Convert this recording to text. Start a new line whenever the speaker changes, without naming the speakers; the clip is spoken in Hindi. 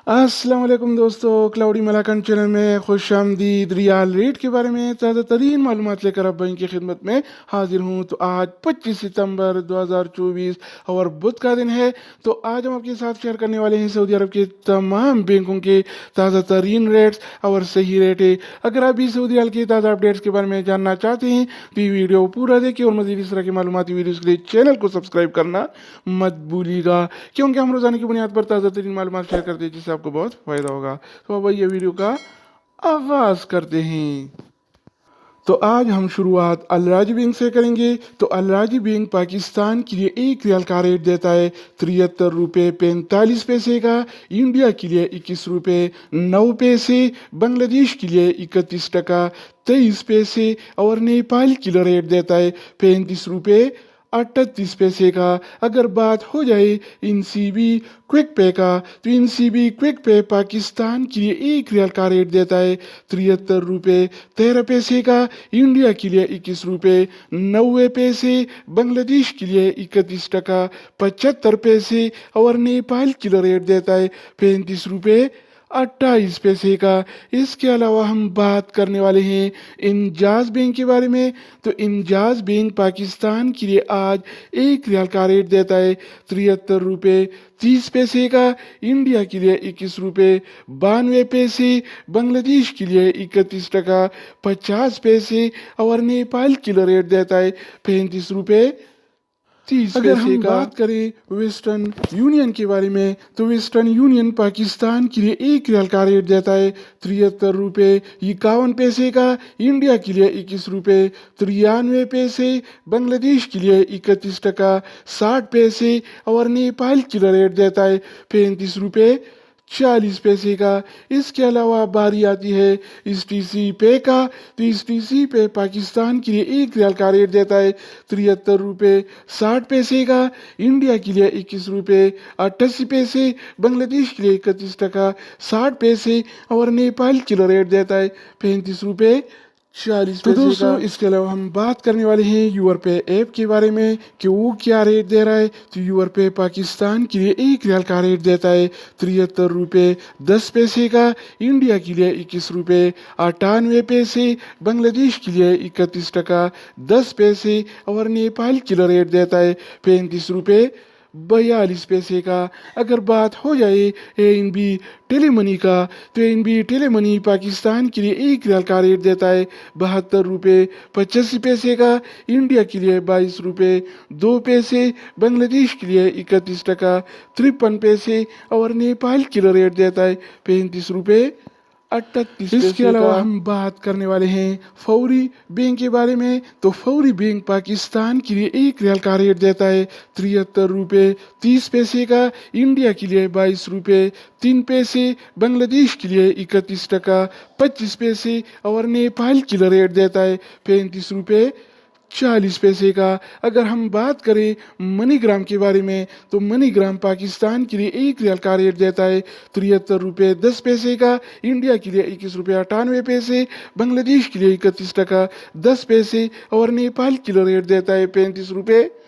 अस्सलाम वालेकुम दोस्तों, क्लाउडी मलाकन चैनल में खुश आमदीद। रियाल रेट के बारे में ताज़ा तरीन मालूमात लेकर अब भाई की खिदमत में हाजिर हूँ। तो आज 25 सितंबर 2024 और बुध का दिन है। तो आज हम आपके साथ शेयर करने वाले हैं सऊदी अरब के तमाम बैंकों के ताज़ा तरीन रेट्स और सही रेट है। अगर आप भी सऊदी अरब के ताज़ा अपडेट्स के बारे में जानना चाहते हैं तो ये वीडियो पूरा देखिए और मज़ीद इस तरह की मालूमाती वीडियोज़ के लिए चैनल को सब्सक्राइब करना मत भूलिएगा, क्योंकि हम रोज़ाना की बुनियाद पर ताज़ा तरीन मालूमात शेयर करते हैं जिससे आपको बहुत फ़ायदा होगा। तो अब ये वीडियो का आगाज़ करते हैं। तो आज हम शुरुआत अलराजी बैंक से करेंगे। तो अलराजी बैंक पाकिस्तान के लिए एक रियाल का रेट देता है 73 रुपये 45 पैसे का, इंडिया के लिए 21 रुपये 9 पैसे, बांग्लादेश के लिए 31 टका 23 पैसे और नेपाल के लिए रेट देता है 35 रुपये 38 पैसे का। अगर बात हो जाए इन सीबी क्विक पे का, तो इन सीबी क्विक पे पाकिस्तान के लिए एक रियाल का रेट देता है 73 रुपये 13 पैसे का, इंडिया के लिए 21 रुपये 90 पैसे, बांग्लादेश के लिए 31 टका 75 पैसे और नेपाल के लिए रेट देता है 35 रुपये 28 पैसे का। इसके अलावा हम बात करने वाले हैं इंजाज बैंक के बारे में। तो इंजाज बैंक पाकिस्तान के लिए आज एक रियाल का रेट देता है 73 रुपये 30 पैसे का, इंडिया के लिए 21 रुपये 92 पैसे, बांग्लादेश के लिए 31 टका 50 पैसे और नेपाल के लिए रेट देता है 35 रुपये 30 अगर पैसे हम का। बात करें वेस्टर्न यूनियन के बारे में, तो वेस्टर्न यूनियन पाकिस्तान के लिए एक रियाल का रेट देता है 73 रुपये 51 पैसे का, इंडिया के लिए 21 रुपये 93 पैसे, बांग्लादेश के लिए 31 टका 60 पैसे और नेपाल के लिए रेट देता है 35 रुपये 40 पैसे का। इसके अलावा बारी आती है इस टी सी पे का। तो इस टी सी पे पाकिस्तान के लिए एक रियाल का रेट देता है 73 रुपये 60 पैसे का, इंडिया के लिए 21 रुपये 88 पैसे, बांग्लादेश के लिए 31 टका 60 पैसे और नेपाल के लिए रेट देता है 35 रुपये 40 पैसे का। इसके अलावा हम बात करने वाले हैं यूर पे ऐप के बारे में कि वो क्या रेट दे रहा है। तो यूर पे पाकिस्तान के लिए एक रियाल का रेट देता है 73 रुपये 10 पैसे का, इंडिया के लिए 21 रुपये 98 पैसे, बांग्लादेश के लिए 31 टका 10 पैसे और नेपाल के लिए रेट देता है 35 रुपये 42 पैसे का। अगर बात हो जाए एएनबी टेलीमनी का, तो एएनबी टेलीमनी पाकिस्तान के लिए एक रियाल का रेट देता है 72 रुपये 85 पैसे का, इंडिया के लिए 22 रुपये 2 पैसे, बांग्लादेश के लिए 31 टका 53 पैसे और नेपाल के लिए रेट देता है 35 रुपये 38 पैसे। इसके अलावा हम बात करने वाले हैं फौरी बैंक के बारे में। तो फौरी बैंक पाकिस्तान के लिए एक रियाल का रेट देता है 73 रुपये 30 पैसे का, इंडिया के लिए 22 रुपये 3 पैसे, बांग्लादेश के लिए 31 टका 25 पैसे और नेपाल के लिए रेट देता है 35 रुपये 40 पैसे का। अगर हम बात करें मनीग्राम के बारे में, तो मनीग्राम पाकिस्तान के लिए एक रियाल का रेट देता है 73 रुपये 10 पैसे का, इंडिया के लिए 21 रुपये 98 पैसे, बांग्लादेश के लिए 31 टका 10 पैसे और नेपाल के लिए रेट देता है 35 रुपये